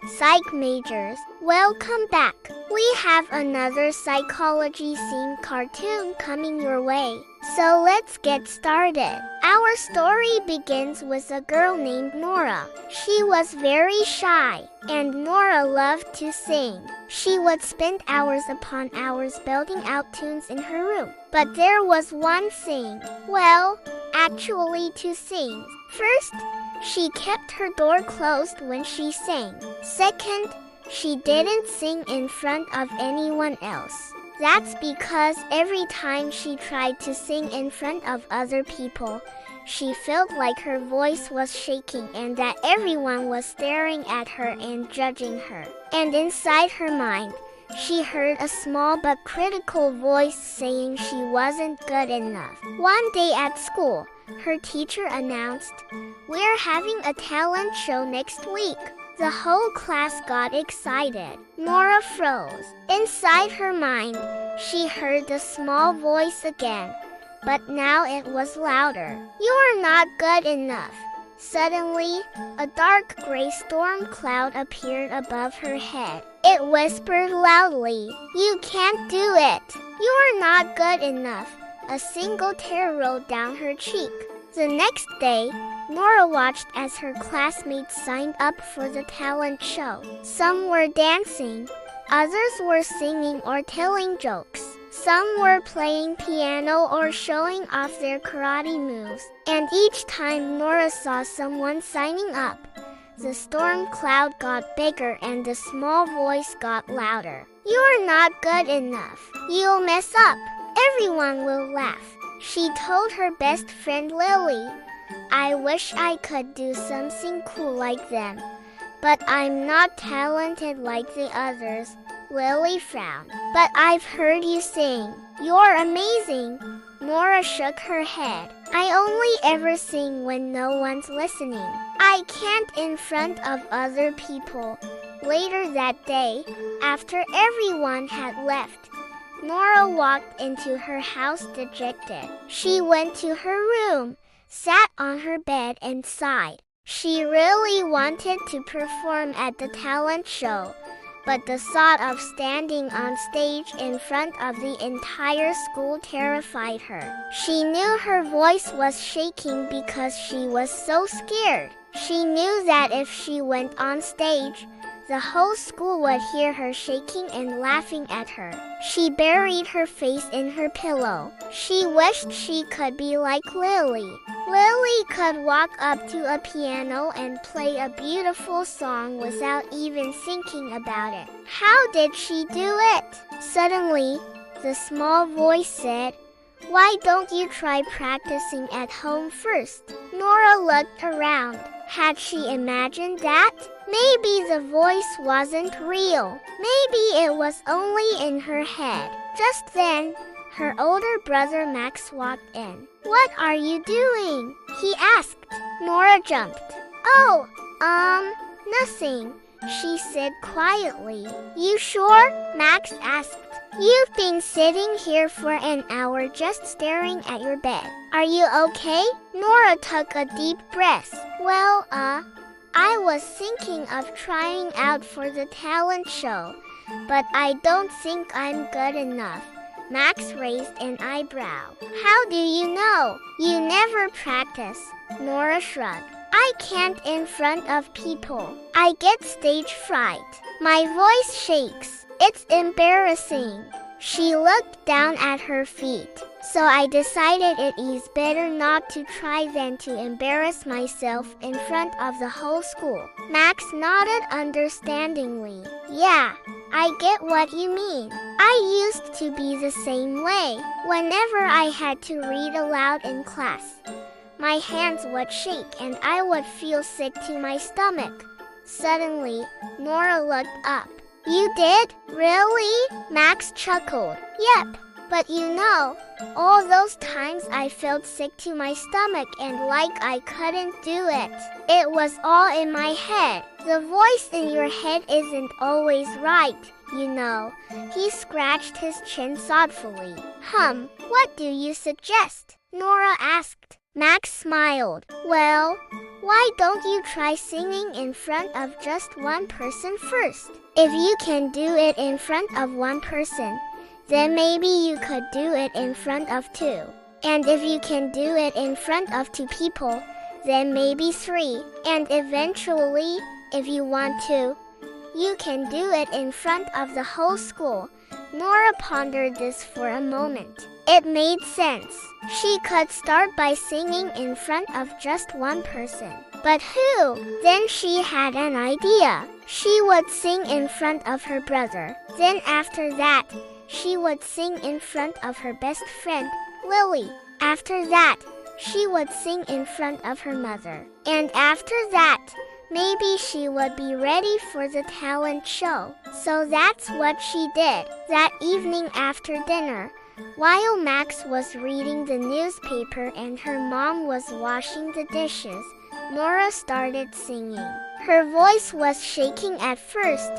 Psych majors, welcome back. We have another psychology-themed cartoon coming your way. So let's get started. Our story begins with a girl named Nora. She was very shy, and Nora loved to sing. She would spend hours upon hours belting out tunes in her room. But there was one thing. Well, actually two things. First, she kept her door closed when she sang. Second, she didn't sing in front of anyone else. That's because every time she tried to sing in front of other people, she felt like her voice was shaking and that everyone was staring at her and judging her. And inside her mind, she heard a small but critical voice saying she wasn't good enough. One day at school, her teacher announced, "We're having a talent show next week." The whole class got excited. Nora froze. Inside her mind, she heard the small voice again, but now it was louder. "You're not good enough." Suddenly, a dark gray storm cloud appeared above her head. It whispered loudly, "You can't do it. You're not good enough." A single tear rolled down her cheek. The next day, Nora watched as her classmates signed up for the talent show. Some were dancing, others were singing or telling jokes. Some were playing piano or showing off their karate moves. And each time Nora saw someone signing up, the storm cloud got bigger and the small voice got louder. "You're not good enough. You'll mess up. Everyone will laugh." She told her best friend Lily, "I wish I could do something cool like them, but I'm not talented like the others." Lily frowned. "But I've heard you sing. You're amazing." Nora shook her head. "I only ever sing when no one's listening. I can't in front of other people." Later that day, after everyone had left, Nora walked into her house dejected. She went to her room, sat on her bed and sighed. She really wanted to perform at the talent show, but the thought of standing on stage in front of the entire school terrified her. She knew her voice was shaking because she was so scared. She knew that if she went on stage, the whole school would hear her shaking and laughing at her. She buried her face in her pillow. She wished she could be like Lily. Lily could walk up to a piano and play a beautiful song without even thinking about it. How did she do it? Suddenly, the small voice said, "Why don't you try practicing at home first?" Nora looked around. Had she imagined that? Maybe the voice wasn't real. Maybe it was only in her head. Just then, her older brother Max walked in. "What are you doing?" he asked. Nora jumped. "Oh, nothing," she said quietly. "You sure?" Max asked. "You've been sitting here for an hour just staring at your bed. Are you okay?" Nora took a deep breath. "Well, I was thinking of trying out for the talent show, but I don't think I'm good enough." Max raised an eyebrow. "How do you know? You never practice." Nora shrugged. "I can't in front of people. I get stage fright. My voice shakes. It's embarrassing." She looked down at her feet. "So I decided it is better not to try than to embarrass myself in front of the whole school." Max nodded understandingly. "Yeah, I get what you mean. I used to be the same way. Whenever I had to read aloud in class, my hands would shake and I would feel sick to my stomach." Suddenly, Nora looked up. "You did? Really?" Max chuckled. "Yep. But you know, all those times I felt sick to my stomach and like I couldn't do it. It was all in my head. The voice in your head isn't always right, you know." He scratched his chin thoughtfully. "What do you suggest?" Nora asked. Max smiled. "Well, Why don't you try singing in front of just one person first? If you can do it in front of one person, then maybe you could do it in front of two. And if you can do it in front of two people, then maybe three. And eventually, if you want to, you can do it in front of the whole school. Nora pondered this for a moment. It made sense. She could start by singing in front of just one person. But who? Then she had an idea. She would sing in front of her brother. Then after that, she would sing in front of her best friend, Lily. After that, she would sing in front of her mother. And after that, maybe she would be ready for the talent show. So that's what she did. That evening after dinner, while Max was reading the newspaper and her mom was washing the dishes, Nora started singing. Her voice was shaking at first,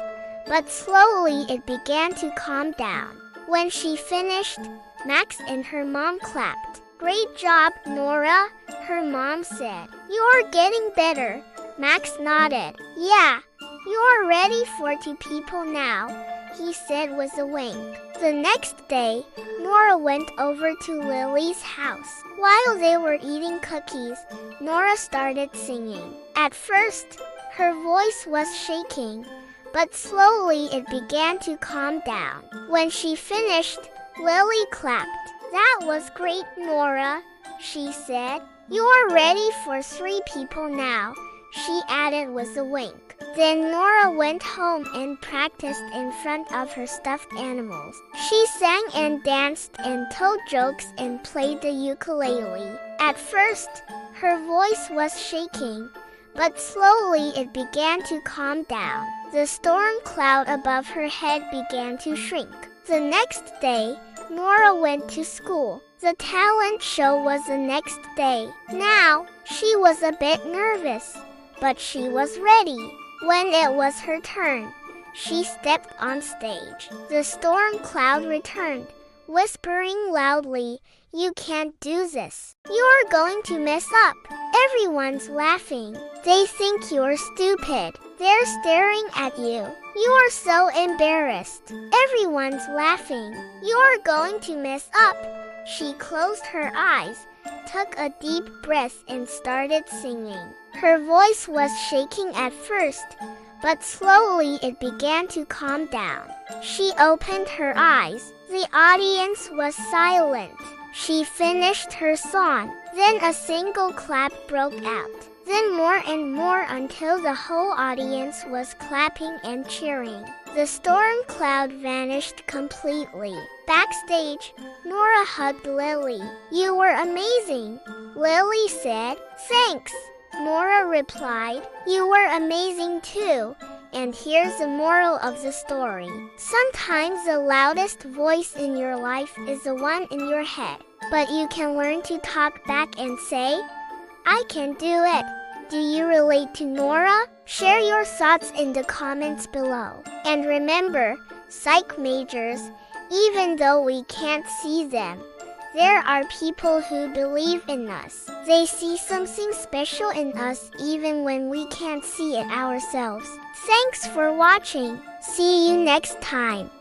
but slowly it began to calm down. When she finished, Max and her mom clapped. "Great job, Nora," her mom said. "You're getting better." Max nodded. "Yeah, you're ready for two people now," he said with a wink. The next day, Nora went over to Lily's house. While they were eating cookies, Nora started singing. At first, her voice was shaking, but slowly it began to calm down. When she finished, Lily clapped. "That was great, Nora," she said. "You're ready for three people now," she added with a wink. Then Nora went home and practiced in front of her stuffed animals. She sang and danced and told jokes and played the ukulele. At first, her voice was shaking, but slowly it began to calm down. The storm cloud above her head began to shrink. The next day, Nora went to school. The talent show was the next day. Now, she was a bit nervous, but she was ready. When it was her turn, she stepped on stage. The storm cloud returned, whispering loudly, "You can't do this. You're going to mess up. Everyone's laughing. They think you're stupid. They're staring at you. You're so embarrassed. Everyone's laughing. You're going to mess up." She closed her eyes, took a deep breath and started singing. Her voice was shaking at first, but slowly it began to calm down. She opened her eyes. The audience was silent. She finished her song. Then a single clap broke out. Then more and more until the whole audience was clapping and cheering. The storm cloud vanished completely. Backstage, Nora hugged Lily. "You were amazing," Lily said. "Thanks," Nora replied. "You were amazing too." And here's the moral of the story. Sometimes the loudest voice in your life is the one in your head. But you can learn to talk back and say, "I can do it." Do you relate to Nora? Share your thoughts in the comments below. And remember, psych majors, even though we can't see them, there are people who believe in us. They see something special in us even when we can't see it ourselves. Thanks for watching. See you next time.